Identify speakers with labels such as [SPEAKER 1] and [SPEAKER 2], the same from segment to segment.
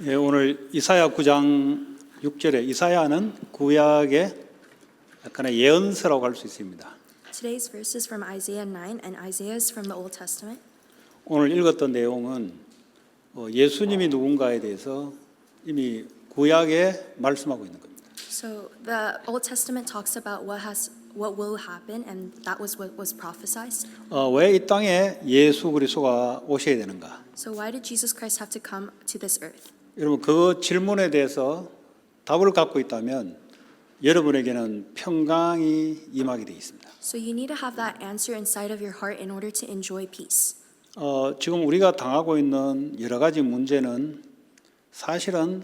[SPEAKER 1] 예, 오늘 이사야 9장 6절에 이사야는 구약의 약간의 예언서라고 할 수 있습니다.
[SPEAKER 2] Today's verse is from Isaiah 9 and Isaiah is from the Old Testament.
[SPEAKER 1] 오늘 읽었던 내용은 예수님이 누군가에 대해서 이미 구약에 말씀하고 있는 겁니다.
[SPEAKER 2] So the Old Testament talks about what will happen, and that was what was prophesied.
[SPEAKER 1] 왜 이 땅에 예수 그리스도가 오셔야 되는가?
[SPEAKER 2] So why did Jesus Christ have to come to this earth?
[SPEAKER 1] 여러분 그 질문에 대해서 답을 갖고 있다면 여러분에게는 평강이 임하게 되어 있습니다.
[SPEAKER 2] So you need to have that answer inside of your heart in order to enjoy peace.
[SPEAKER 1] 지금 우리가 당하고 있는 여러 가지 문제는 사실은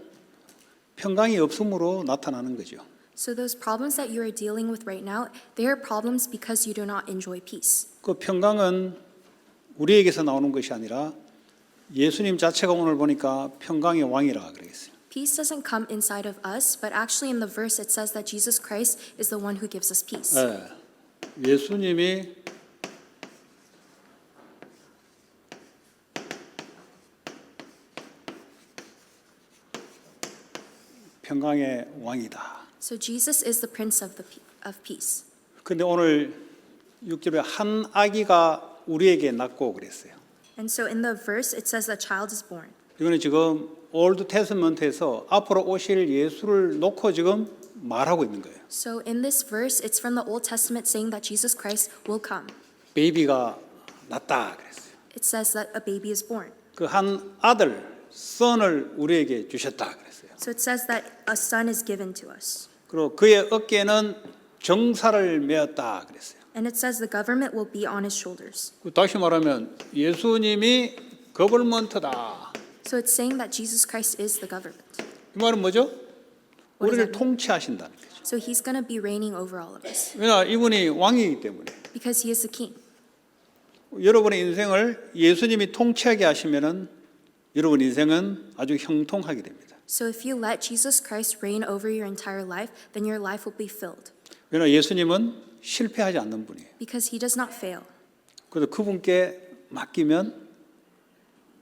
[SPEAKER 1] 평강이 없음으로 나타나는 거죠.
[SPEAKER 2] So those problems that you are dealing with right now, they are problems because you do not enjoy peace.
[SPEAKER 1] 그 평강은 우리에게서 나오는 것이 아니라 예수님 자체가 오늘 보니까 평강의 왕이라 그러겠어요.
[SPEAKER 2] Peace doesn't come inside of us, but actually in the verse it says that Jesus Christ is the one who gives us peace.
[SPEAKER 1] 예수님이 평강의 왕이다.
[SPEAKER 2] So Jesus is the Prince of Peace.
[SPEAKER 1] 근데 오늘 6절에 한 아기가 우리에게 낳고 그랬어요.
[SPEAKER 2] And so in the verse it says that child is born.
[SPEAKER 1] 이거는 지금 올드 테스먼트에서 앞으로 오실 예수를 놓고 지금 말하고 있는 거예요.
[SPEAKER 2] So in this verse it's from the Old Testament saying that Jesus Christ will come.
[SPEAKER 1] 베이비가 낳다 그랬어요.
[SPEAKER 2] It says that a baby is born.
[SPEAKER 1] 그 한 아들, son을 우리에게 주셨다 그랬어요.
[SPEAKER 2] So it says that a son is given to us.
[SPEAKER 1] 그리고 그의 어깨에는 정사를 메었다 그랬어요.
[SPEAKER 2] And it says the government will be on his shoulders.
[SPEAKER 1] 다시 말하면 예수님이 거벌먼트다.
[SPEAKER 2] So it's saying that Jesus Christ is the government.
[SPEAKER 1] 이 말은 뭐죠?
[SPEAKER 2] What does
[SPEAKER 1] 우리를
[SPEAKER 2] that mean?
[SPEAKER 1] 통치하신다는 거죠.
[SPEAKER 2] So he's going to be reigning over all of us
[SPEAKER 1] 왜냐 이분이 왕이기 때문에.
[SPEAKER 2] because he is the king.
[SPEAKER 1] 여러분의 인생을 예수님이 통치하게 하시면은 여러분 인생은 아주 형통하게 됩니다.
[SPEAKER 2] So if you let Jesus Christ reign over your entire life, then your life will be filled
[SPEAKER 1] 왜냐 예수님은 실패하지 않는 분이에요.
[SPEAKER 2] because he does not fail.
[SPEAKER 1] 그래서 그분께 맡기면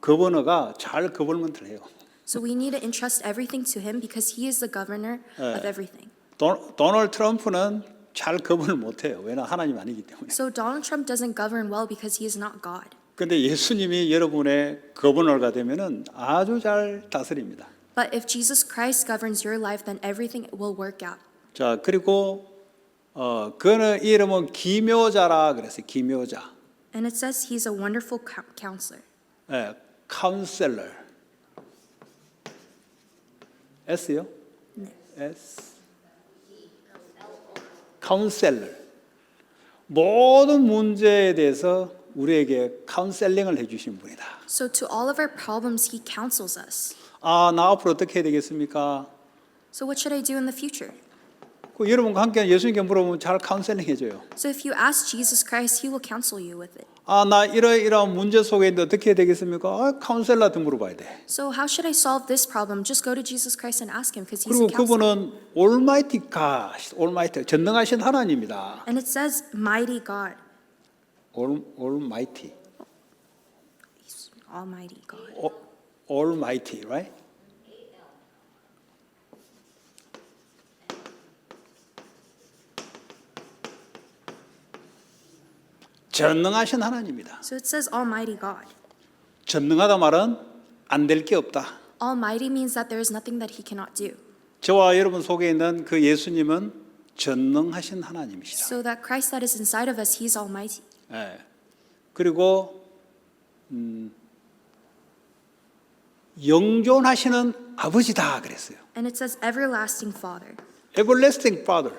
[SPEAKER 1] 거버너가 잘 거벌먼트를 해요.
[SPEAKER 2] So we need to entrust everything to him because he is the governor of everything.
[SPEAKER 1] 도널드 트럼프는 잘 거벌을 못해요. 왜냐 하나님 아니기 때문에.
[SPEAKER 2] So Donald Trump doesn't govern well because he is not God.
[SPEAKER 1] 그런데 예수님이 여러분의 거버너가 되면은 아주 잘 다스립니다.
[SPEAKER 2] But if Jesus Christ governs your life, then everything will work out.
[SPEAKER 1] 자 그리고 그는 이름은 기묘자라 그랬어요. 기묘자.
[SPEAKER 2] And it says he's a wonderful counselor.
[SPEAKER 1] 카운셀러. S요?
[SPEAKER 2] 네.
[SPEAKER 1] S. 카운셀러. 모든 문제에 대해서 우리에게 카운셀링을 해주신 분이다.
[SPEAKER 2] So to all of our problems, he counsels us.
[SPEAKER 1] 나 앞으로 어떻게 해야 되겠습니까?
[SPEAKER 2] So what should I do in the future?
[SPEAKER 1] 여러분과 함께 예수님께 물어보면 잘 카운셀링 해줘요.
[SPEAKER 2] So if you ask Jesus Christ, he will counsel you with it.
[SPEAKER 1] 나 이러이러한 문제 속에 있는데 어떻게 해야 되겠습니까? 카운셀러한테 물어봐야 돼.
[SPEAKER 2] So how should I solve this problem? Just go to Jesus Christ and ask him because he's
[SPEAKER 1] 그리고
[SPEAKER 2] a counselor.
[SPEAKER 1] 그분은 Almighty God, Almighty, 전능하신 하나님이다.
[SPEAKER 2] And it says mighty God.
[SPEAKER 1] Almighty,
[SPEAKER 2] He's Almighty God.
[SPEAKER 1] Almighty, right? 전능하신 하나님이다.
[SPEAKER 2] So it says Almighty God.
[SPEAKER 1] 전능하다 말은 안 될 게 없다.
[SPEAKER 2] Almighty means that there is nothing that he cannot do.
[SPEAKER 1] 저와 여러분 속에 있는 그 예수님은 전능하신 하나님이시다.
[SPEAKER 2] So that Christ that is inside of us, he's Almighty.
[SPEAKER 1] 그리고 영존하시는 아버지다 그랬어요.
[SPEAKER 2] And it says everlasting Father.
[SPEAKER 1] Everlasting Father.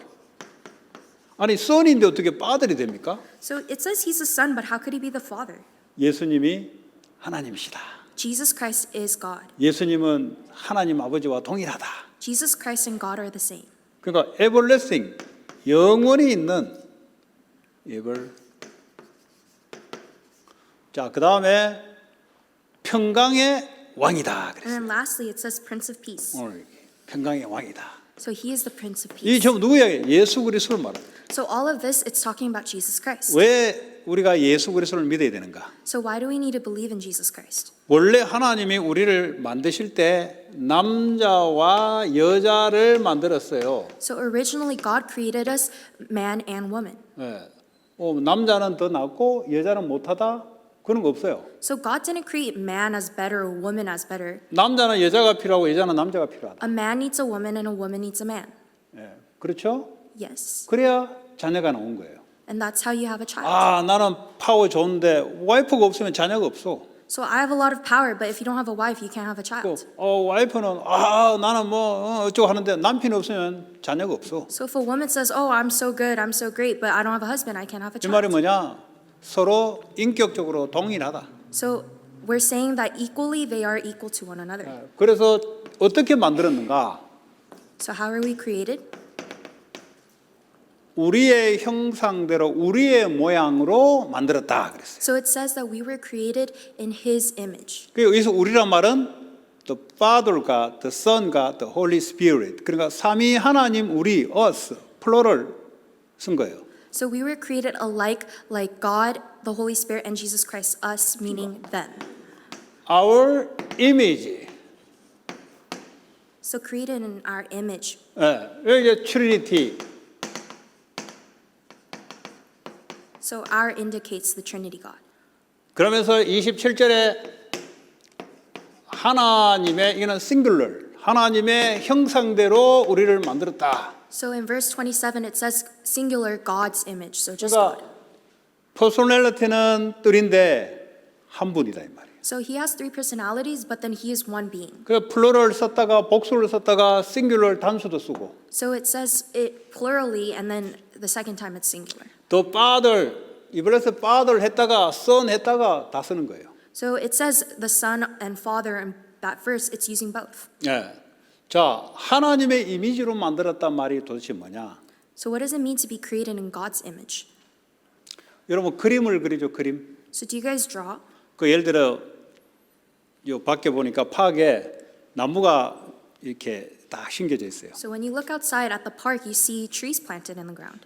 [SPEAKER 1] 아니 son인데 어떻게 father이 됩니까?
[SPEAKER 2] So it says he's a son, but how could he be the Father?
[SPEAKER 1] 예수님이 하나님이시다.
[SPEAKER 2] Jesus Christ is God.
[SPEAKER 1] 예수님은 하나님 아버지와 동일하다.
[SPEAKER 2] Jesus Christ and God are the same.
[SPEAKER 1] 그러니까 everlasting 영원히 있는 자, 그다음에 평강의 왕이다
[SPEAKER 2] And
[SPEAKER 1] 그랬어요.
[SPEAKER 2] then lastly, it says Prince of Peace.
[SPEAKER 1] 오늘 평강의 왕이다.
[SPEAKER 2] So he is the Prince of
[SPEAKER 1] 이
[SPEAKER 2] Peace.
[SPEAKER 1] 전부 누구야? 예수 그리스도를 말합니다.
[SPEAKER 2] So all of this, it's talking about Jesus Christ.
[SPEAKER 1] 왜 우리가 예수 그리스도를 믿어야 되는가?
[SPEAKER 2] So why do we need to believe in Jesus Christ?
[SPEAKER 1] 원래 하나님이 우리를 만드실 때 남자와 여자를 만들었어요.
[SPEAKER 2] So originally God created us man and woman.
[SPEAKER 1] 예. 남자는 더 낫고 여자는 못하다 그런 거 없어요.
[SPEAKER 2] So God didn't create man as better or woman as better.
[SPEAKER 1] 남자는 여자가 필요하고 여자는 남자가 필요하다.
[SPEAKER 2] A man needs a woman and a woman needs a man.
[SPEAKER 1] 예. 그렇죠?
[SPEAKER 2] Yes.
[SPEAKER 1] 그래야 자녀가 나온 거예요.
[SPEAKER 2] And that's how you have a child.
[SPEAKER 1] 아, 나는 파워 좋은데 와이프가 없으면 자녀가 없어.
[SPEAKER 2] So I have a lot of power, but if you don't have a wife, you can't have a
[SPEAKER 1] 그,
[SPEAKER 2] child.
[SPEAKER 1] 와이프는 나는 뭐 어쩌고 하는데 남편이 없으면 자녀가 없어.
[SPEAKER 2] So if a woman says, "Oh, I'm so good, I'm so great, but I don't have a husband, I can't have a
[SPEAKER 1] 이 말이
[SPEAKER 2] child."
[SPEAKER 1] 뭐냐? 서로 인격적으로 동일하다.
[SPEAKER 2] So we're saying that equally they are equal to one another.
[SPEAKER 1] 그래서 어떻게 만들었는가?
[SPEAKER 2] So how are we created?
[SPEAKER 1] 우리의 형상대로 우리의 모양으로 만들었다 그랬어요.
[SPEAKER 2] So it says that we were created in His image.
[SPEAKER 1] 그 여기서 우리란 말은 the Father과 the Son과 the Holy Spirit. 그러니까 삼위 하나님 우리 us 플로럴 쓴 거예요.
[SPEAKER 2] So we were created alike, like God, the Holy Spirit, and Jesus Christ, us, meaning them.
[SPEAKER 1] Our image.
[SPEAKER 2] So created in our image.
[SPEAKER 1] 예, 여기 Trinity.
[SPEAKER 2] So our indicates the Trinity God.
[SPEAKER 1] 그러면서 27절에 하나님의 이거는 싱글러 하나님의 형상대로 우리를 만들었다.
[SPEAKER 2] So in verse 27, it says singular God's image. So just
[SPEAKER 1] 그러니까
[SPEAKER 2] God.
[SPEAKER 1] 퍼소널리티는 뜰인데 한 분이다 이 말이에요.
[SPEAKER 2] So he has three personalities, but then he is one being.
[SPEAKER 1] 그 플로럴 썼다가 복수를 썼다가 싱글러 단수도 쓰고.
[SPEAKER 2] So it says it plurally, and then the second time it's singular.
[SPEAKER 1] 또 father 이번에서 father 했다가 son 했다가 다 쓰는 거예요.
[SPEAKER 2] So it says the Son and Father, and that verse, it's using both.
[SPEAKER 1] 예. 자, 하나님의 이미지로 만들었단 말이 도대체 뭐냐?
[SPEAKER 2] So what does it mean to be created in God's image?
[SPEAKER 1] 여러분 그림을 그리죠, 그림.
[SPEAKER 2] So do you guys draw?
[SPEAKER 1] 그 예를 들어 요 밖에 보니까 파악에 나무가 이렇게 딱 심겨져 있어요.
[SPEAKER 2] So when you look outside at the park, you see trees planted in the ground.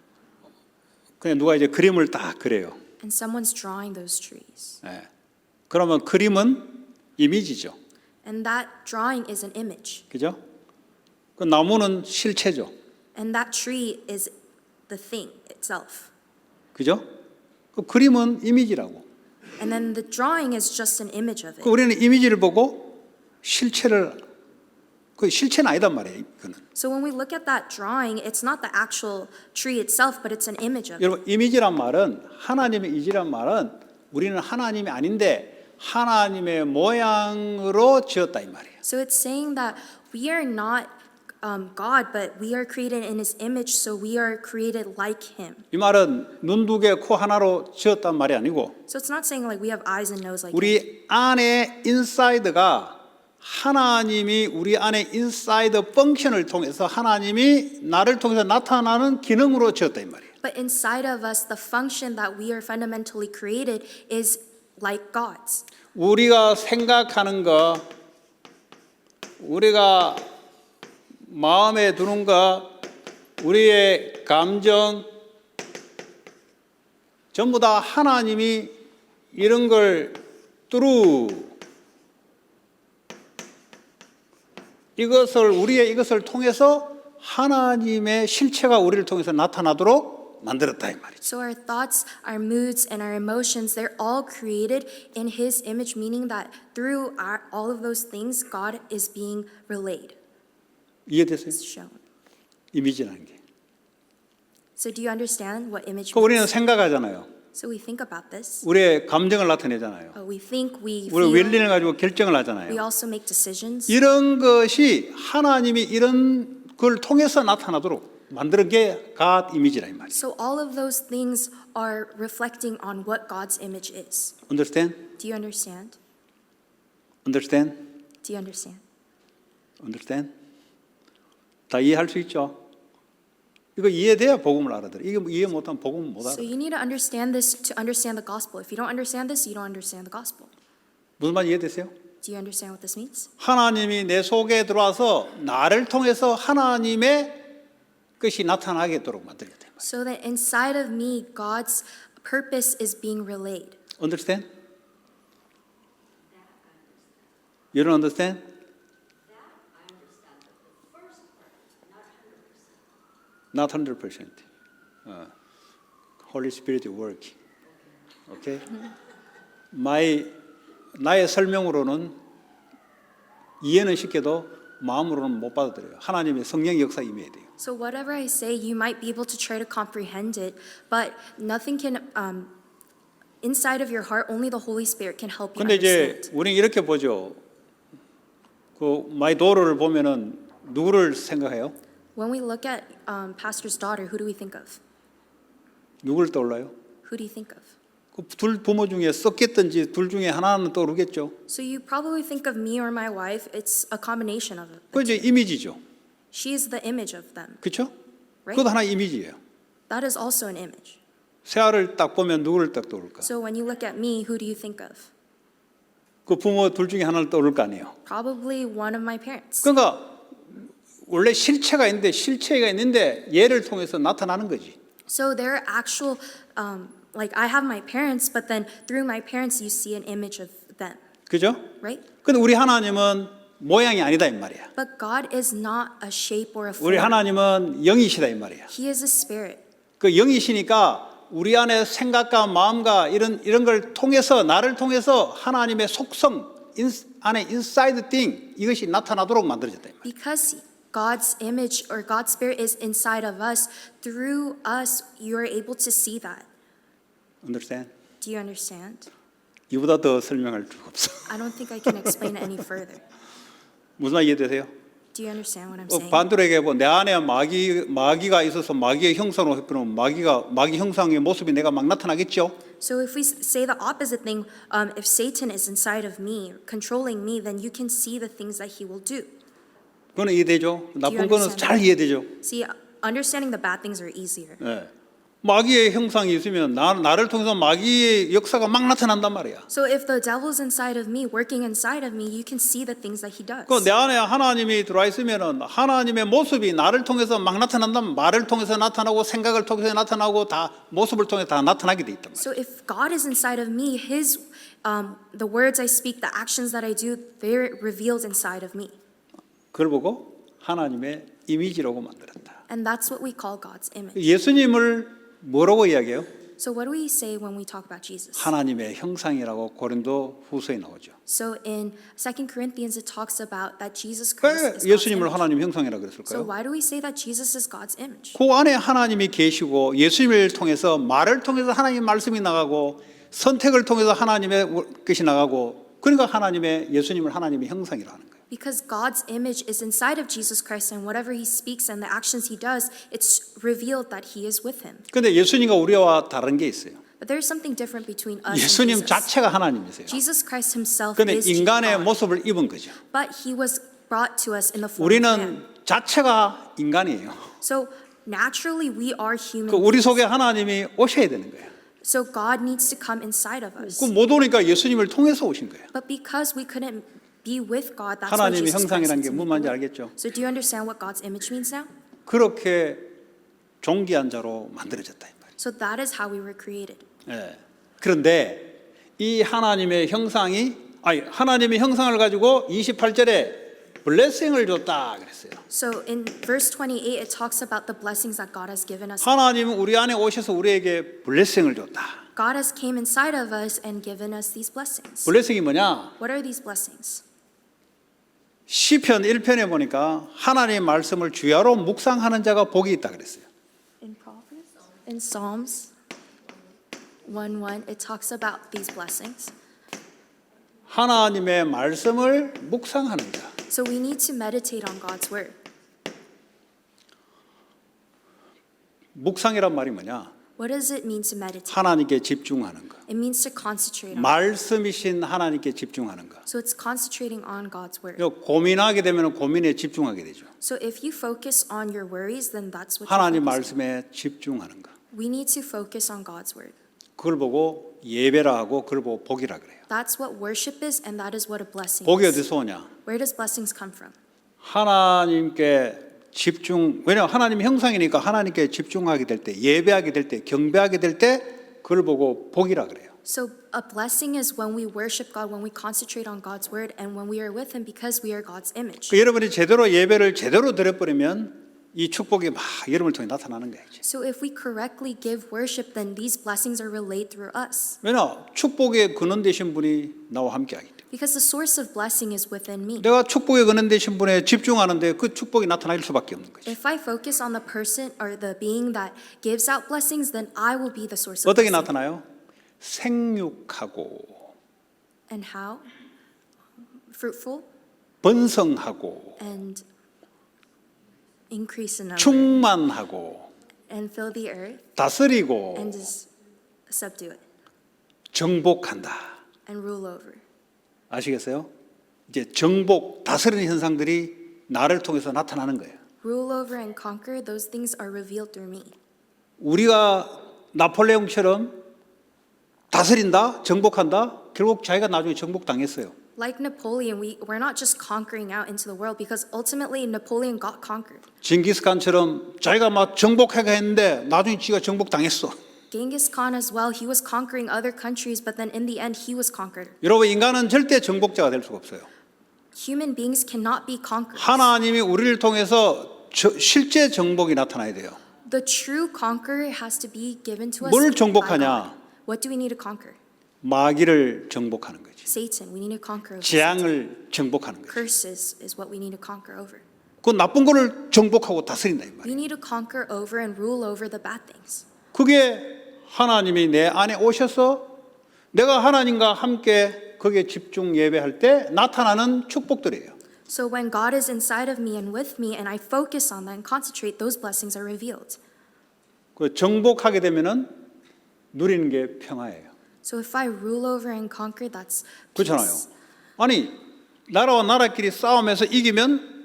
[SPEAKER 1] 그냥 누가 이제 그림을 딱 그려요.
[SPEAKER 2] And someone's drawing those trees.
[SPEAKER 1] 예. 그러면 그림은 이미지죠.
[SPEAKER 2] And that drawing is an image.
[SPEAKER 1] 그죠? 그 나무는 실체죠.
[SPEAKER 2] And that tree is the thing itself.
[SPEAKER 1] 그죠? 그 그림은 이미지라고.
[SPEAKER 2] And then the drawing is just an image of
[SPEAKER 1] 그
[SPEAKER 2] it.
[SPEAKER 1] 우리는 이미지를 보고 실체를 그 실체는 아니단 말이에요. 이거는.
[SPEAKER 2] So when we look at that drawing, it's not the actual tree itself, but it's an image of it.
[SPEAKER 1] 여러분 이미지란 말은 하나님의 이지란 말은 우리는 하나님이 아닌데 하나님의 모양으로 지었다 이 말이에요.
[SPEAKER 2] So it's saying that we are not God, but we are created in His image, so we are created like Him.
[SPEAKER 1] 이 말은 눈 두 개, 코 하나로 지었단 말이 아니고
[SPEAKER 2] So it's not saying like we have eyes and nose like Him.
[SPEAKER 1] 우리 안에 인사이드가 하나님이 우리 안에 인사이드 펑션을 통해서 하나님이 나를 통해서 나타나는 기능으로 지었다 이 말이에요.
[SPEAKER 2] But inside of us, the function that we are fundamentally created is like God's.
[SPEAKER 1] 우리가 생각하는 거, 우리가 마음에 두는 거, 우리의 감정 전부 다 하나님이 이런 걸 우리의 이것을 통해서 하나님의 실체가 우리를 통해서 나타나도록 만들었다 이 말이죠.
[SPEAKER 2] So our thoughts, our moods, and our emotions, they're all created in His image, meaning that through all of those things, God is being relayed,
[SPEAKER 1] 이해되세요?
[SPEAKER 2] shown.
[SPEAKER 1] 이미지라는 게.
[SPEAKER 2] So do you understand what image
[SPEAKER 1] 그 우리는
[SPEAKER 2] means?
[SPEAKER 1] 생각하잖아요.
[SPEAKER 2] So we think about this.
[SPEAKER 1] 우리의 감정을 나타내잖아요.
[SPEAKER 2] We think, we
[SPEAKER 1] 우리
[SPEAKER 2] feel,
[SPEAKER 1] 원리를 가지고 결정을
[SPEAKER 2] we
[SPEAKER 1] 하잖아요.
[SPEAKER 2] also make decisions.
[SPEAKER 1] 이런 것이 하나님이 이런 걸 통해서 나타나도록 만드는 게 God 이미지라 이 말이에요.
[SPEAKER 2] So all of those things are reflecting on what God's image is.
[SPEAKER 1] Understand?
[SPEAKER 2] Do you understand?
[SPEAKER 1] Understand?
[SPEAKER 2] Do you understand?
[SPEAKER 1] Understand? 다 이해할 수 있죠? 이거 이해돼야 복음을 알아들어. 이게 이해 못하면 복음을 못 알아.
[SPEAKER 2] So you need to understand this to understand the gospel. If you don't understand this, you don't understand the gospel.
[SPEAKER 1] 무슨 말 이해되세요?
[SPEAKER 2] Do you understand what this means?
[SPEAKER 1] 하나님이 내 속에 들어와서 나를 통해서 하나님의 것이 나타나게도록 만들어야 돼.
[SPEAKER 2] So that inside of me, God's purpose is being relayed.
[SPEAKER 1] Understand? You don't understand? Not 100%. Holy Spirit working. Okay? 나의 설명으로는 이해는 쉽게도 마음으로는 못 받아들여요. 하나님의 성령의 역사 임해야 돼요.
[SPEAKER 2] So whatever I say, you might be able to try to comprehend it, but nothing can, inside of your heart, only the Holy Spirit can help you
[SPEAKER 1] 근데 이제
[SPEAKER 2] understand.
[SPEAKER 1] 우리는 이렇게 보죠. 그 마이 도어를 보면은 누구를 생각해요?
[SPEAKER 2] When we look at pastor's daughter, who do we think of?
[SPEAKER 1] 누구를 떠올라요?
[SPEAKER 2] Who do you think of?
[SPEAKER 1] 그 둘 부모 중에 썩겠든지 둘 중에 하나는 떠오르겠죠.
[SPEAKER 2] So you probably think of me or my wife. It's a combination of it.
[SPEAKER 1] 그 이제 이미지죠.
[SPEAKER 2] She is the image of them,
[SPEAKER 1] 그렇죠?
[SPEAKER 2] right?
[SPEAKER 1] 그것도 하나의 이미지예요.
[SPEAKER 2] That is also an image.
[SPEAKER 1] 새알을 딱 보면 누구를 딱 떠올릴까?
[SPEAKER 2] So when you look at me, who do you think of?
[SPEAKER 1] 그 부모 둘 중에 하나를 떠오를 거 아니에요.
[SPEAKER 2] Probably one of my parents.
[SPEAKER 1] 그러니까 원래 실체가 있는데 얘를 통해서 나타나는 거지.
[SPEAKER 2] So there are actual, like I have my parents, but then through my parents you see an image of them,
[SPEAKER 1] 그죠?
[SPEAKER 2] right?
[SPEAKER 1] 근데 우리 하나님은 모양이 아니다 이 말이야.
[SPEAKER 2] But God is not a shape or a
[SPEAKER 1] 우리
[SPEAKER 2] form.
[SPEAKER 1] 하나님은 영이시다 이 말이야.
[SPEAKER 2] He is a spirit.
[SPEAKER 1] 그 영이시니까 우리 안에 생각과 마음과 이런 걸 통해서 나를 통해서 하나님의 속성 안에 inside thing 이것이 나타나도록 만들어졌다 이 말이야.
[SPEAKER 2] Because God's image or God's spirit is inside of us, through us you are able to see that.
[SPEAKER 1] Understand?
[SPEAKER 2] Do you understand?
[SPEAKER 1] 이보다 더 설명할 필요가 없어.
[SPEAKER 2] I don't think I can explain it any further.
[SPEAKER 1] 무슨 말 이해되세요?
[SPEAKER 2] Do you understand what I'm saying?
[SPEAKER 1] 반대로 얘기해보 내 안에 마귀가 있어서 마귀의 형상으로 해보면 마귀 형상의 모습이 내가 막 나타나겠죠.
[SPEAKER 2] So if we say the opposite thing, if Satan is inside of me, controlling me, then you can see the things that he will do.
[SPEAKER 1] 그거는 이해되죠. 나쁜 거는
[SPEAKER 2] understand
[SPEAKER 1] 잘 이해되죠.
[SPEAKER 2] See, understanding the bad things are easier.
[SPEAKER 1] 예. 마귀의 형상이 있으면 나를 통해서 마귀의 역사가 막 나타난단 말이야.
[SPEAKER 2] So if the devil's inside of me, working inside of me, you can see the things that he does.
[SPEAKER 1] 그 내 안에 하나님이 들어와 있으면은 하나님의 모습이 나를 통해서 막 나타난다면 말을 통해서 나타나고 생각을 통해서 나타나고 다 모습을 통해 다 나타나게 돼 있단 말이야.
[SPEAKER 2] So if God is inside of me, his the words I speak, the actions that I do, they're revealed inside of me.
[SPEAKER 1] 그걸 보고 하나님의 이미지라고 만들었다.
[SPEAKER 2] And that's what we call God's image.
[SPEAKER 1] 예수님을 뭐라고 이야기해요?
[SPEAKER 2] So what do we say when we talk about Jesus?
[SPEAKER 1] 하나님의 형상이라고 고린도 후서에 나오죠.
[SPEAKER 2] So in 2 Corinthians it talks about that Jesus Christ
[SPEAKER 1] 왜
[SPEAKER 2] is God's
[SPEAKER 1] 예수님을
[SPEAKER 2] image.
[SPEAKER 1] 하나님 형상이라고
[SPEAKER 2] So
[SPEAKER 1] 그랬을까요?
[SPEAKER 2] why do we say that Jesus is God's image?
[SPEAKER 1] 그 안에 하나님이 계시고 예수님을 통해서 말을 통해서 하나님의 말씀이 나가고 선택을 통해서 하나님의 것이 나가고 그러니까 예수님을 하나님의 형상이라고 하는 거예요.
[SPEAKER 2] Because God's image is inside of Jesus Christ and whatever he speaks and the actions he does, it's revealed that he is with him.
[SPEAKER 1] 근데 예수님과 우리와 다른 게 있어요.
[SPEAKER 2] But there's something different between us and
[SPEAKER 1] 예수님
[SPEAKER 2] Jesus.
[SPEAKER 1] 자체가 하나님이세요.
[SPEAKER 2] Jesus Christ himself
[SPEAKER 1] 근데
[SPEAKER 2] is
[SPEAKER 1] 인간의
[SPEAKER 2] God,
[SPEAKER 1] 모습을 입은 거죠.
[SPEAKER 2] but he was brought to us in the form of man.
[SPEAKER 1] 우리는 자체가 인간이에요.
[SPEAKER 2] So naturally we are human
[SPEAKER 1] 그 우리
[SPEAKER 2] beings.
[SPEAKER 1] 속에 하나님이 오셔야 되는 거예요.
[SPEAKER 2] So God needs to come inside of us.
[SPEAKER 1] 그 못 오니까 예수님을 통해서 오신 거예요.
[SPEAKER 2] But because we couldn't be with God, that's why
[SPEAKER 1] 하나님의
[SPEAKER 2] Jesus Christ
[SPEAKER 1] 형상이라는
[SPEAKER 2] had
[SPEAKER 1] 게
[SPEAKER 2] to
[SPEAKER 1] 뭔
[SPEAKER 2] be
[SPEAKER 1] 말인지
[SPEAKER 2] with.
[SPEAKER 1] 알겠죠?
[SPEAKER 2] So do you understand what God's image means now?
[SPEAKER 1] 그렇게 존귀한 자로 만들어졌다 이 말이에요.
[SPEAKER 2] So that is how we were created.
[SPEAKER 1] 예. 그런데 이 하나님의 형상이 하나님의 형상을 가지고 28절에 블레싱을 줬다 그랬어요.
[SPEAKER 2] So in verse 28, it talks about the blessings that God has given us.
[SPEAKER 1] 하나님은 우리 안에 오셔서 우리에게 블레싱을 줬다.
[SPEAKER 2] God has came inside of us and given us these blessings.
[SPEAKER 1] 블레싱이 뭐냐?
[SPEAKER 2] What are these blessings?
[SPEAKER 1] 시편 1편에 보니까 하나님의 말씀을 주야로 묵상하는 자가 복이 있다 그랬어요.
[SPEAKER 2] In Proverbs? In Psalms 1:1, it talks about these blessings.
[SPEAKER 1] 하나님의 말씀을 묵상하는 자.
[SPEAKER 2] So we need to meditate on God's word.
[SPEAKER 1] 묵상이란 말이 뭐냐?
[SPEAKER 2] What does it mean to meditate?
[SPEAKER 1] 하나님께 집중하는 거.
[SPEAKER 2] It means to concentrate on.
[SPEAKER 1] 말씀이신 하나님께 집중하는 거.
[SPEAKER 2] So it's concentrating on God's word.
[SPEAKER 1] 고민하게 되면 고민에 집중하게 되죠.
[SPEAKER 2] So if you focus on your worries, then that's what you
[SPEAKER 1] 하나님
[SPEAKER 2] focus on.
[SPEAKER 1] 말씀에 집중하는 거.
[SPEAKER 2] We need to focus on God's word.
[SPEAKER 1] 그걸 보고 예배라 하고 그걸 보고 복이라 그래요.
[SPEAKER 2] That's what worship is, and that is what a blessing
[SPEAKER 1] 복이
[SPEAKER 2] is.
[SPEAKER 1] 어디서 오냐?
[SPEAKER 2] Where does blessings come from?
[SPEAKER 1] 하나님께 집중, 왜냐하면 하나님 형상이니까 하나님께 집중하게 될 때, 예배하게 될 때, 경배하게 될 때 그걸 보고 복이라 그래요.
[SPEAKER 2] So a blessing is when we worship God, when we concentrate on God's word, and when we are with Him because we are God's image.
[SPEAKER 1] 그 여러분이 제대로 예배를 제대로 드려버리면 이 축복이 막 여러분을 통해 나타나는 거예요.
[SPEAKER 2] So if we correctly give worship, then these blessings are relayed through us.
[SPEAKER 1] 왜냐? 축복의 근원 되신 분이 나와 함께하기 때문에.
[SPEAKER 2] Because the source of blessing is within me.
[SPEAKER 1] 내가 축복의 근원 되신 분에 집중하는데 그 축복이 나타날 수밖에 없는 거죠.
[SPEAKER 2] If I focus on the person or the being that gives out blessings, then I will be the source of
[SPEAKER 1] 어떻게
[SPEAKER 2] blessing.
[SPEAKER 1] 나타나요? 생육하고
[SPEAKER 2] And how? Fruitful
[SPEAKER 1] 번성하고
[SPEAKER 2] and increase in number
[SPEAKER 1] 충만하고
[SPEAKER 2] and fill the earth
[SPEAKER 1] 다스리고
[SPEAKER 2] and just subdue it
[SPEAKER 1] 정복한다.
[SPEAKER 2] and rule over.
[SPEAKER 1] 아시겠어요? 이제 정복, 다스리는 현상들이 나를 통해서 나타나는 거예요.
[SPEAKER 2] Rule over and conquer, those things are revealed through me.
[SPEAKER 1] 우리가 나폴레옹처럼 다스린다, 정복한다, 결국 자기가 나중에 정복당했어요.
[SPEAKER 2] Like Napoleon, we're not just conquering out into the world because ultimately Napoleon got conquered.
[SPEAKER 1] 징기스칸처럼 자기가 막 정복하게 했는데 나중에 지가 정복당했어.
[SPEAKER 2] Genghis Khan as well, he was conquering other countries, but then in the end he was conquered.
[SPEAKER 1] 여러분, 인간은 절대 정복자가 될 수가 없어요.
[SPEAKER 2] Human beings cannot be conquered.
[SPEAKER 1] 하나님이 우리를 통해서 실제 정복이 나타나야 돼요.
[SPEAKER 2] The true conqueror has to be given to us.
[SPEAKER 1] 뭘
[SPEAKER 2] by
[SPEAKER 1] 정복하냐?
[SPEAKER 2] God. What do we need to conquer?
[SPEAKER 1] 마귀를 정복하는 거지.
[SPEAKER 2] Satan. We need to conquer over Satan.
[SPEAKER 1] 재앙을 정복하는 거지.
[SPEAKER 2] Curses is what we need to conquer over.
[SPEAKER 1] 그 나쁜 거를 정복하고 다스린다 이 말이에요.
[SPEAKER 2] We need to conquer over and rule over the bad things.
[SPEAKER 1] 그게 하나님이 내 안에 오셔서 내가 하나님과 함께 거기에 집중 예배할 때 나타나는 축복들이에요.
[SPEAKER 2] So when God is inside of me and with me and I focus on that and concentrate, those blessings are revealed.
[SPEAKER 1] 그 정복하게 되면은 누리는 게 평화예요.
[SPEAKER 2] So if I rule over and conquer, that's
[SPEAKER 1] 그렇잖아요.
[SPEAKER 2] peace.
[SPEAKER 1] 아니 나라와 나라끼리 싸우면서 이기면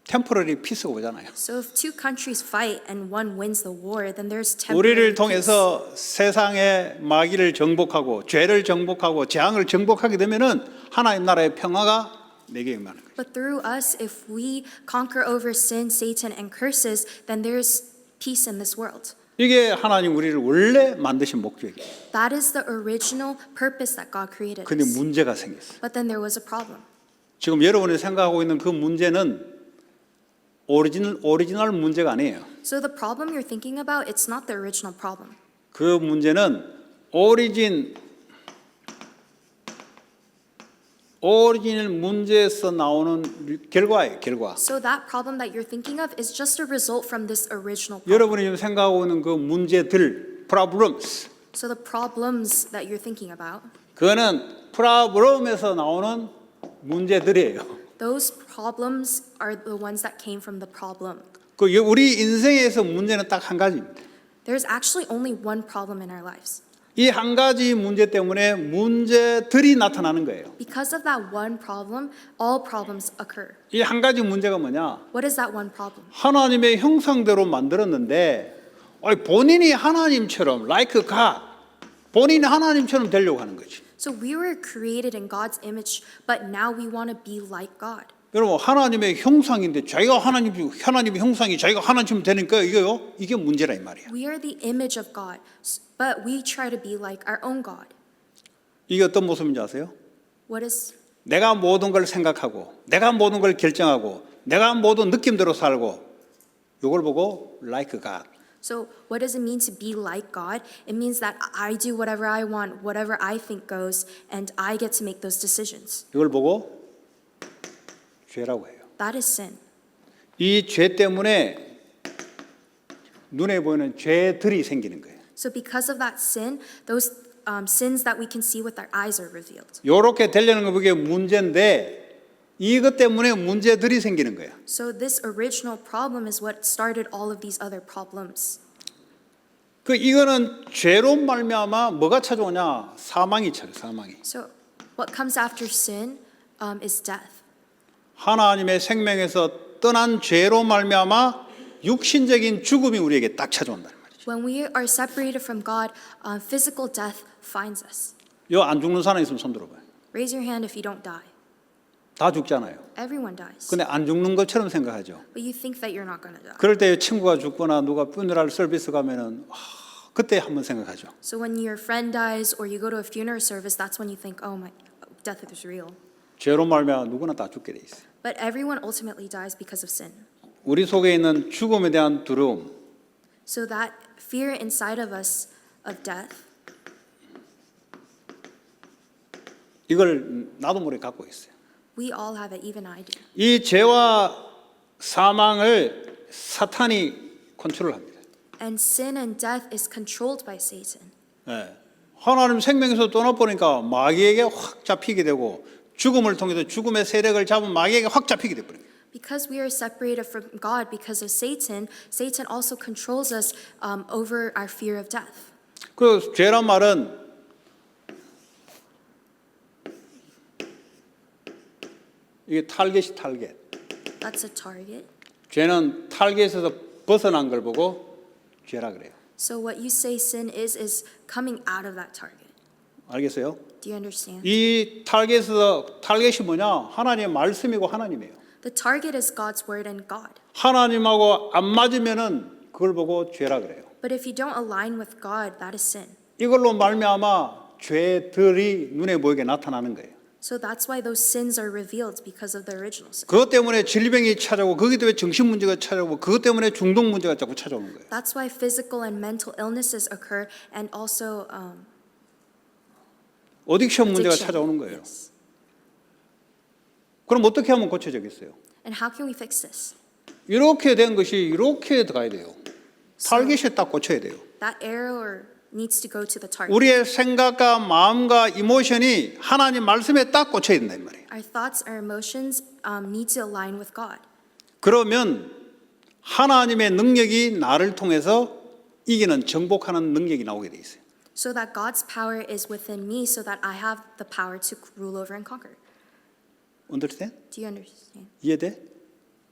[SPEAKER 1] 템포러리 피스가 오잖아요.
[SPEAKER 2] So if two countries fight and one wins the war, then there's
[SPEAKER 1] 우리를
[SPEAKER 2] temporary peace.
[SPEAKER 1] 통해서 세상의 마귀를 정복하고 죄를 정복하고 재앙을 정복하게 되면은 하나님 나라의 평화가 내게 임하는 거예요.
[SPEAKER 2] But through us, if we conquer over sin, Satan, and curses, then there's peace in this world.
[SPEAKER 1] 이게 하나님 우리를 원래 만드신 목적이에요.
[SPEAKER 2] That is the original purpose that God created
[SPEAKER 1] 근데
[SPEAKER 2] us.
[SPEAKER 1] 문제가 생겼어요.
[SPEAKER 2] But then there was a problem.
[SPEAKER 1] 지금 여러분이 생각하고 있는 그 문제는 오리지널 문제가 아니에요.
[SPEAKER 2] So the problem you're thinking about, it's not the original problem.
[SPEAKER 1] 그 문제는 오리지널 문제에서 나오는 결과예요. 결과.
[SPEAKER 2] So that problem that you're thinking of is just a result from this original problem.
[SPEAKER 1] 여러분이 지금 생각하고 있는 그 문제들, problems,
[SPEAKER 2] So the problems that you're thinking about,
[SPEAKER 1] 그거는 problem에서 나오는 문제들이에요.
[SPEAKER 2] those problems are the ones that came from the problem.
[SPEAKER 1] 그 우리 인생에서 문제는 딱 한 가지입니다.
[SPEAKER 2] There's actually only one problem in our lives.
[SPEAKER 1] 이 한 가지 문제 때문에 문제들이 나타나는 거예요.
[SPEAKER 2] Because of that one problem, all problems occur.
[SPEAKER 1] 이 한 가지 문제가 뭐냐?
[SPEAKER 2] What is that one problem?
[SPEAKER 1] 하나님의 형상대로 만들었는데 본인이 하나님처럼 like God, 본인이 하나님처럼 되려고 하는 거지.
[SPEAKER 2] So we were created in God's image, but now we want to be like God.
[SPEAKER 1] 여러분 하나님의 형상인데 자기가 하나님의 형상이 자기가 하나님처럼 되니까 이게 문제라 이 말이야.
[SPEAKER 2] We are the image of God, but we try to be like our own God.
[SPEAKER 1] 이게 어떤 모습인지 아세요?
[SPEAKER 2] What is
[SPEAKER 1] 내가 모든 걸 생각하고 내가 모든 걸 결정하고 내가 모든 느낌대로 살고 이걸 보고 like God.
[SPEAKER 2] So what does it mean to be like God? It means that I do whatever I want, whatever I think goes, and I get to make those decisions.
[SPEAKER 1] 이걸 보고 죄라고 해요.
[SPEAKER 2] That is sin.
[SPEAKER 1] 이 죄 때문에 눈에 보이는 죄들이 생기는 거예요.
[SPEAKER 2] So because of that sin, those sins that we can see with our eyes are revealed.
[SPEAKER 1] 이렇게 되려는 거 그게 문제인데 이것 때문에 문제들이 생기는 거예요.
[SPEAKER 2] So this original problem is what started all of these other problems.
[SPEAKER 1] 이거는 죄로 말미암아 뭐가 찾아오냐? 사망이 찾아요. 사망이.
[SPEAKER 2] So what comes after sin is death.
[SPEAKER 1] 하나님의 생명에서 떠난 죄로 말미암아 육신적인 죽음이 우리에게 딱 찾아온다는 말이죠.
[SPEAKER 2] When we are separated from God, physical death finds us.
[SPEAKER 1] 요 안 죽는 사람 있으면 손 들어봐요.
[SPEAKER 2] Raise your hand if you don't die.
[SPEAKER 1] 다 죽잖아요.
[SPEAKER 2] Everyone dies.
[SPEAKER 1] 근데 안 죽는 것처럼 생각하죠.
[SPEAKER 2] But you think that you're not going to die.
[SPEAKER 1] 그럴 때 친구가 죽거나 누가 funeral 서비스 가면은 그때 한번 생각하죠.
[SPEAKER 2] So when your friend dies or you go to a funeral service, that's when you think, oh my, death is real.
[SPEAKER 1] 죄로 말미암아 누구나 다 죽게 돼 있어요.
[SPEAKER 2] But everyone ultimately dies because of sin.
[SPEAKER 1] 우리 속에 있는 죽음에 대한 두려움,
[SPEAKER 2] So that fear inside of us of death,
[SPEAKER 1] 이걸 나도 모르게 갖고 있어요.
[SPEAKER 2] we all have it, even I do.
[SPEAKER 1] 이 죄와 사망을 사탄이 컨트롤합니다.
[SPEAKER 2] And sin and death is controlled by Satan.
[SPEAKER 1] 예. 하나님 생명에서 떠나보니까 마귀에게 확 잡히게 되고 죽음을 통해서 죽음의 세력을 잡은 마귀에게 확 잡히게 돼버려요.
[SPEAKER 2] Because we are separated from God because of Satan, Satan also controls us over our fear of death.
[SPEAKER 1] 그 죄란 말은 이게 타겟이 타겟.
[SPEAKER 2] That's a target.
[SPEAKER 1] 죄는 타겟에서 벗어난 걸 보고 죄라 그래요.
[SPEAKER 2] So what you say sin is coming out of that target.
[SPEAKER 1] 알겠어요?
[SPEAKER 2] Do you understand?
[SPEAKER 1] 이 타겟이 뭐냐? 하나님의 말씀이고 하나님이에요.
[SPEAKER 2] The target is God's word and God.
[SPEAKER 1] 하나님하고 안 맞으면은 그걸 보고 죄라 그래요.
[SPEAKER 2] But if you don't align with God, that is sin.
[SPEAKER 1] 이걸로 말미암아 죄들이 눈에 보이게 나타나는 거예요.
[SPEAKER 2] So that's why those sins are revealed because of the original sin.
[SPEAKER 1] 그것 때문에 질병이 찾아오고 그것 때문에 정신 문제가 찾아오고 그것 때문에 중독 문제가 자꾸 찾아오는 거예요.
[SPEAKER 2] That's why physical and mental illnesses occur and also
[SPEAKER 1] 어딕션 문제가
[SPEAKER 2] addiction.
[SPEAKER 1] 찾아오는 거예요.
[SPEAKER 2] Yes.
[SPEAKER 1] 그럼 어떻게 하면 고쳐지겠어요?
[SPEAKER 2] And how can we fix this?
[SPEAKER 1] 이렇게 된 것이 이렇게 가야 돼요. 타겟에 딱 꽂혀야 돼요.
[SPEAKER 2] That arrow needs to go to the target.
[SPEAKER 1] 우리의 생각과 마음과 이모션이 하나님 말씀에 딱 꽂혀야 된다 이 말이에요.
[SPEAKER 2] Our thoughts, our emotions need to align with God.
[SPEAKER 1] 그러면 하나님의 능력이 나를 통해서 이기는 정복하는 능력이 나오게 돼 있어요.
[SPEAKER 2] So that God's power is within me so that I have the power to rule over and conquer.
[SPEAKER 1] Understand?
[SPEAKER 2] Do you understand?
[SPEAKER 1] 이해돼?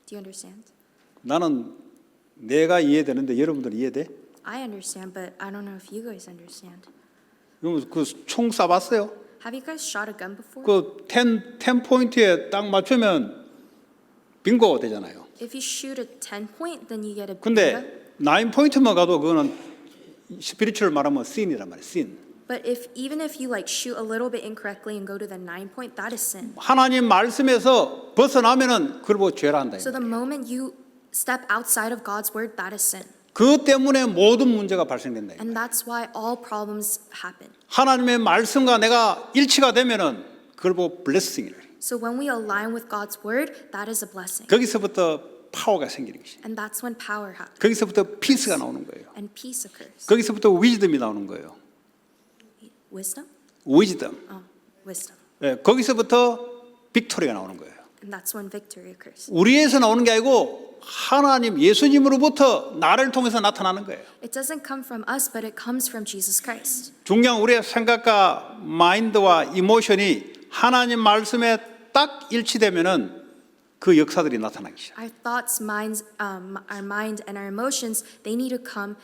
[SPEAKER 2] Do you understand?
[SPEAKER 1] 나는 내가 이해되는데 여러분들 이해돼?
[SPEAKER 2] I understand, but I don't know if you guys understand.
[SPEAKER 1] 그럼 그총 쏴봤어요?
[SPEAKER 2] Have you guys shot a gun before?
[SPEAKER 1] 그 10 포인트에 딱 맞추면 빙고 되잖아요.
[SPEAKER 2] If you shoot a 10 point, then you get a bingo.
[SPEAKER 1] 근데 9 포인트만 가도 그거는 스피리추얼 말하면 sin이란 말이에요. sin.
[SPEAKER 2] But even if you like shoot a little bit incorrectly and go to the 9 point, that is sin.
[SPEAKER 1] 하나님 말씀에서 벗어나면은 그걸 보고 죄라 한다.
[SPEAKER 2] So the moment you step outside of God's word, that is sin.
[SPEAKER 1] 그 때문에 모든 문제가 발생된다.
[SPEAKER 2] And that's why all problems happen.
[SPEAKER 1] 하나님의 말씀과 내가 일치가 되면은 그걸 보고 blessing이래.
[SPEAKER 2] So when we align with God's word, that is a blessing.
[SPEAKER 1] 거기서부터 파워가 생기는 것이.
[SPEAKER 2] And that's when power happens
[SPEAKER 1] 거기서부터 피스가 나오는 거예요.
[SPEAKER 2] and peace occurs.
[SPEAKER 1] 거기서부터 위즈덤이 나오는 거예요.
[SPEAKER 2] Wisdom?
[SPEAKER 1] 위즈덤.
[SPEAKER 2] Wisdom.
[SPEAKER 1] 예, 거기서부터 빅토리가 나오는 거예요.
[SPEAKER 2] And that's when victory occurs.
[SPEAKER 1] 우리에서 나오는 게 아니고 하나님 예수님으로부터 나를 통해서 나타나는 거예요.
[SPEAKER 2] It doesn't come from us, but it comes from Jesus Christ.
[SPEAKER 1] 중요한 우리의 생각과 마인드와 이모션이 하나님 말씀에 딱 일치되면은 그 역사들이 나타나기 시작.
[SPEAKER 2] Our thoughts, minds, our mind, and our emotions, they need to come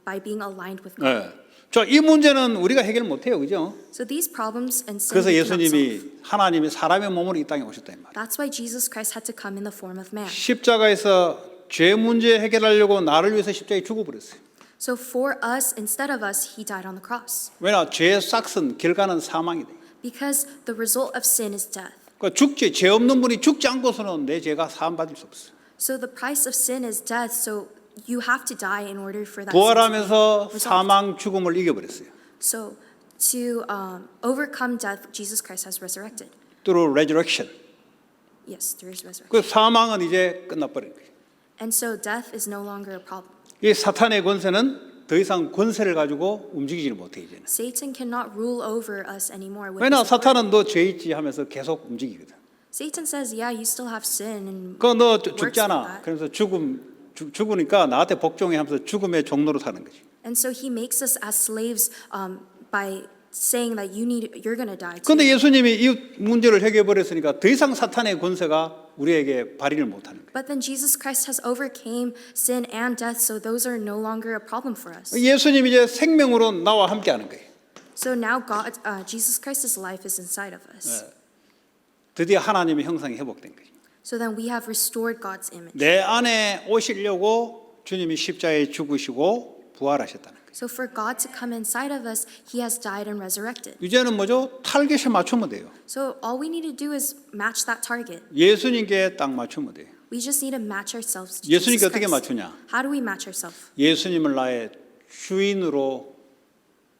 [SPEAKER 2] by being aligned with God.
[SPEAKER 1] 네. 자, 이 문제는 우리가 해결 못해요, 그죠?
[SPEAKER 2] So these problems and sin
[SPEAKER 1] 그래서
[SPEAKER 2] we cannot solve.
[SPEAKER 1] 예수님이 하나님이 사람의 몸으로 이 땅에 오셨다 이 말.
[SPEAKER 2] That's why Jesus Christ had to come in the form of man.
[SPEAKER 1] 십자가에서 죄 문제 해결하려고 나를 위해서 십자가에 죽어버렸어요.
[SPEAKER 2] So for us, instead of us, he died on the cross.
[SPEAKER 1] 왜냐, 죄의 싹은 결과는 사망이다.
[SPEAKER 2] Because the result of sin is death.
[SPEAKER 1] 그러니까 죄 없는 분이 죽지 않고서는 내 죄가 사함 받을 수 없어.
[SPEAKER 2] So the price of sin is death. So you have to die in order for that sin to
[SPEAKER 1] 부활하면서
[SPEAKER 2] be resolved.
[SPEAKER 1] 사망 죽음을 이겨버렸어요.
[SPEAKER 2] So to overcome death, Jesus Christ has resurrected.
[SPEAKER 1] Through resurrection.
[SPEAKER 2] Yes, there is resurrection.
[SPEAKER 1] 그 사망은 이제 끝나버린 거예요.
[SPEAKER 2] And so death is no longer a problem.
[SPEAKER 1] 이 사탄의 권세는 더 이상 권세를 가지고 움직이지를 못해 이제는.
[SPEAKER 2] Satan cannot rule over us anymore. With
[SPEAKER 1] 왜냐,
[SPEAKER 2] his authority.
[SPEAKER 1] 사탄은 너 죄 있지 하면서 계속 움직이거든.
[SPEAKER 2] Satan says, yeah, you still have sin and
[SPEAKER 1] 그 너
[SPEAKER 2] works with
[SPEAKER 1] 죽잖아.
[SPEAKER 2] that.
[SPEAKER 1] 그래서 죽으니까 나한테 복종해 하면서 죽음의 종로로 사는 거지.
[SPEAKER 2] And so he makes us as slaves by saying that you're going to die too.
[SPEAKER 1] 그런데 예수님이 이 문제를 해결해 버렸으니까 더 이상 사탄의 권세가 우리에게 발휘를 못하는 거예요.
[SPEAKER 2] But then Jesus Christ has overcame sin and death, so those are no longer a problem for us.
[SPEAKER 1] 예수님이 이제 생명으로 나와 함께하는 거예요.
[SPEAKER 2] So now Jesus Christ's life is inside of us.
[SPEAKER 1] 드디어 하나님의 형상이 회복된 거예요.
[SPEAKER 2] So then we have restored God's image.
[SPEAKER 1] 내 안에 오시려고 주님이 십자가에 죽으시고 부활하셨다는 거예요.
[SPEAKER 2] So for God to come inside of us, He has died and resurrected.
[SPEAKER 1] 이제는 뭐죠? 타겟에 맞추면 돼요.
[SPEAKER 2] So all we need to do is match that target.
[SPEAKER 1] 예수님께 딱 맞추면 돼요.
[SPEAKER 2] We just need to match ourselves to
[SPEAKER 1] 예수님께
[SPEAKER 2] Jesus
[SPEAKER 1] 어떻게
[SPEAKER 2] Christ.
[SPEAKER 1] 맞추냐?
[SPEAKER 2] How do we match ourselves?
[SPEAKER 1] 예수님을 나의 주인으로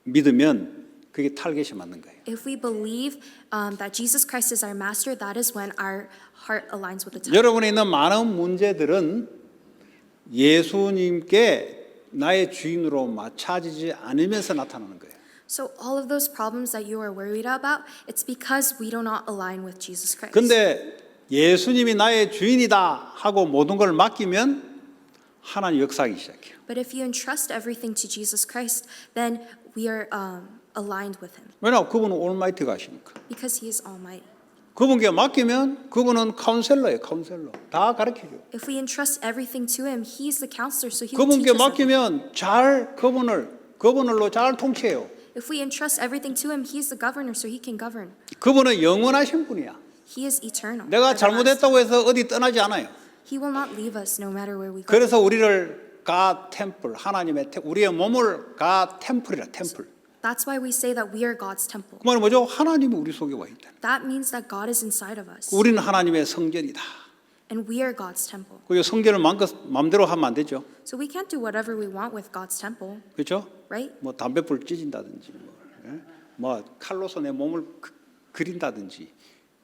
[SPEAKER 1] 믿으면 그게 타겟에 맞는 거예요.
[SPEAKER 2] If we believe that Jesus Christ is our master, that is when our heart aligns with the target.
[SPEAKER 1] 여러분에 있는 많은 문제들은 예수님께 나의 주인으로 맞춰지지 않으면서 나타나는 거예요.
[SPEAKER 2] So all of those problems that you are worried about, it's because we do not align with Jesus Christ.
[SPEAKER 1] 근데 예수님이 나의 주인이다 하고 모든 걸 맡기면 하나님 역사하기 시작해요.
[SPEAKER 2] But if you entrust everything to Jesus Christ, then we are aligned with Him
[SPEAKER 1] 왜냐하면 그분은 올마이티가 하시니까.
[SPEAKER 2] because He is Almighty.
[SPEAKER 1] 그분께 맡기면 그분은 카운셀러예요. 카운셀러. 다 가르쳐줘요.
[SPEAKER 2] If we entrust everything to Him, He is the counselor, so He will teach
[SPEAKER 1] 그분께
[SPEAKER 2] us everything.
[SPEAKER 1] 맡기면 잘 그분을로 잘 통치해요.
[SPEAKER 2] If we entrust everything to Him, He is the governor, so He can govern.
[SPEAKER 1] 그분은 영원하신 분이야.
[SPEAKER 2] He is eternal.
[SPEAKER 1] 내가
[SPEAKER 2] everlasting.
[SPEAKER 1] 잘못했다고 해서 어디 떠나지 않아요.
[SPEAKER 2] He will not leave us no matter where we go.
[SPEAKER 1] 그래서 우리를 가 템플 하나님의 우리의 몸을 가 템플이라 템플.
[SPEAKER 2] That's why we say that we are God's temple.
[SPEAKER 1] 그 말은 뭐죠? 하나님이 우리 속에 와 있다.
[SPEAKER 2] That means that God is inside of us,
[SPEAKER 1] 우리는 하나님의 성전이다.
[SPEAKER 2] and we are God's temple.
[SPEAKER 1] 그 성전을 마음대로 하면 안 되죠.
[SPEAKER 2] So we can't do whatever we want with God's temple,
[SPEAKER 1] 그렇죠?
[SPEAKER 2] right?
[SPEAKER 1] 뭐 담배불 찢은다든지 뭐 칼로서 내 몸을 그린다든지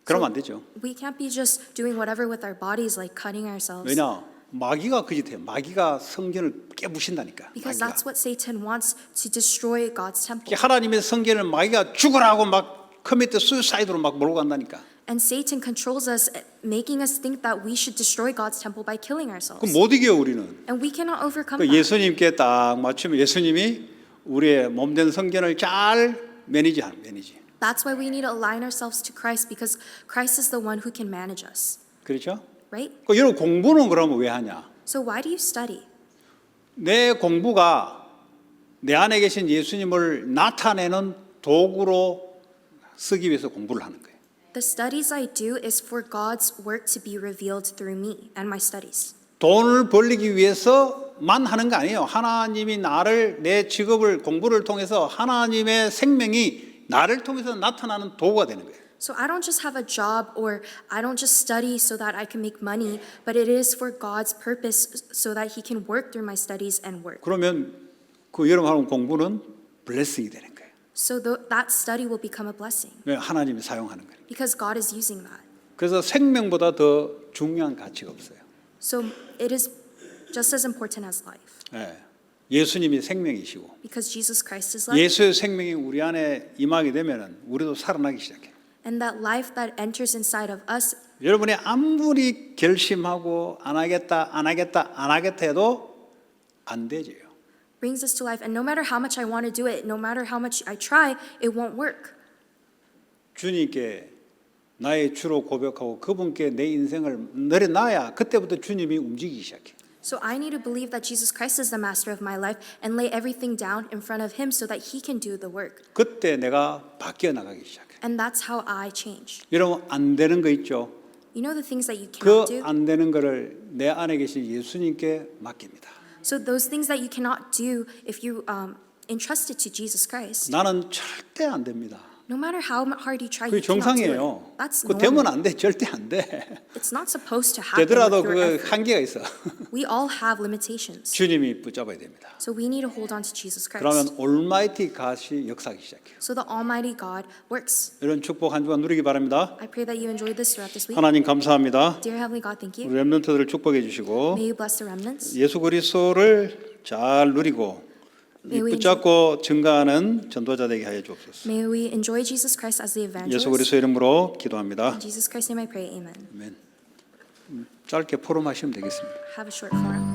[SPEAKER 1] 그러면 안 되죠.
[SPEAKER 2] We can't be just doing whatever with our bodies, like cutting ourselves.
[SPEAKER 1] 왜냐? 마귀가 그 짓해요. 마귀가 성전을 깨부신다니까.
[SPEAKER 2] Because
[SPEAKER 1] 마귀가.
[SPEAKER 2] that's what Satan wants, to destroy God's temple.
[SPEAKER 1] 하나님의 성전을 마귀가 죽으라고 막 커미트 수사이드로 막 몰고 간다니까.
[SPEAKER 2] And Satan controls us, making us think that we should destroy God's temple by killing ourselves.
[SPEAKER 1] 그럼 못 이겨요 우리는.
[SPEAKER 2] And we cannot overcome
[SPEAKER 1] 그
[SPEAKER 2] that.
[SPEAKER 1] 예수님께 딱 맞추면 예수님이 우리의 몸된 성전을 잘 매니지하는 매니지.
[SPEAKER 2] That's why we need to align ourselves to Christ, because Christ is the one who can manage us,
[SPEAKER 1] 그렇죠?
[SPEAKER 2] right?
[SPEAKER 1] 그 여러분 공부는 그러면 왜 하냐?
[SPEAKER 2] So why do you study?
[SPEAKER 1] 내 공부가 내 안에 계신 예수님을 나타내는 도구로 쓰기 위해서 공부를 하는 거예요.
[SPEAKER 2] The studies I do is for God's work to be revealed through me and my studies.
[SPEAKER 1] 돈을 벌리기 위해서만 하는 거 아니에요. 하나님이 나를 내 직업을 공부를 통해서 하나님의 생명이 나를 통해서 나타나는 도구가 되는 거예요.
[SPEAKER 2] So I don't just have a job, or I don't just study so that I can make money, but it is for God's purpose so that He can work through my studies and work.
[SPEAKER 1] 그러면 그 여러분 하는 공부는 블레싱이 되는 거예요.
[SPEAKER 2] So that study will become a blessing
[SPEAKER 1] 왜 하나님이 사용하는 거예요.
[SPEAKER 2] because God is using that.
[SPEAKER 1] 그래서 생명보다 더 중요한 가치가 없어요.
[SPEAKER 2] So it is just as important as life,
[SPEAKER 1] 예. 예수님이 생명이시고
[SPEAKER 2] because Jesus Christ is life,
[SPEAKER 1] 예수의 생명이 우리 안에 임하게 되면은 우리도 살아나기 시작해요.
[SPEAKER 2] and that life that enters inside of us,
[SPEAKER 1] 여러분이 아무리 결심하고 안 하겠다 해도 안 되죠.
[SPEAKER 2] brings us to life. And no matter how much I want to do it, no matter how much I try, it won't work.
[SPEAKER 1] 주님께 나의 주로 고백하고 그분께 내 인생을 내려놔야 그때부터 주님이 움직이기 시작해.
[SPEAKER 2] So I need to believe that Jesus Christ is the master of my life and lay everything down in front of Him so that He can do the work.
[SPEAKER 1] 그때 내가 바뀌어 나가기 시작해.
[SPEAKER 2] And that's how I change.
[SPEAKER 1] 여러분 안 되는 거 있죠?
[SPEAKER 2] You know the things that you
[SPEAKER 1] 그
[SPEAKER 2] cannot do?
[SPEAKER 1] 안 되는 거를 내 안에 계신 예수님께 맡깁니다.
[SPEAKER 2] So those things that you cannot do, if you entrust it to Jesus Christ,
[SPEAKER 1] 나는 절대 안 됩니다.
[SPEAKER 2] no matter how hard you try,
[SPEAKER 1] 그게
[SPEAKER 2] you cannot do
[SPEAKER 1] 정상이에요.
[SPEAKER 2] it. That's
[SPEAKER 1] 그 되면
[SPEAKER 2] normal.
[SPEAKER 1] 안 돼. 절대 안 돼.
[SPEAKER 2] It's not supposed to happen
[SPEAKER 1] 되더라도
[SPEAKER 2] with your
[SPEAKER 1] 그
[SPEAKER 2] effort.
[SPEAKER 1] 한계가 있어.
[SPEAKER 2] We all have limitations.
[SPEAKER 1] 주님이 붙잡아야 됩니다.
[SPEAKER 2] So we need to hold on to Jesus Christ.
[SPEAKER 1] 그러면 올마이티 갓이 역사하기 시작해요.
[SPEAKER 2] So the Almighty God works.
[SPEAKER 1] 이런 축복 한 주간 누리기 바랍니다.
[SPEAKER 2] I pray that you enjoy this throughout this week.
[SPEAKER 1] 하나님 감사합니다.
[SPEAKER 2] Dear Heavenly God, thank you.
[SPEAKER 1] 우리 렘넌트들을 축복해 주시고
[SPEAKER 2] May you bless the remnants.
[SPEAKER 1] 예수 그리스도를 잘 누리고
[SPEAKER 2] May we
[SPEAKER 1] 붙잡고 증가하는 전도자 되게 하여 주옵소서.
[SPEAKER 2] May we enjoy Jesus Christ as the
[SPEAKER 1] 예수
[SPEAKER 2] evangelist.
[SPEAKER 1] 그리스도 이름으로 기도합니다.
[SPEAKER 2] In Jesus Christ's name I pray, amen.
[SPEAKER 1] 아멘. 짧게 포럼하시면 되겠습니다.
[SPEAKER 2] Have a short forum.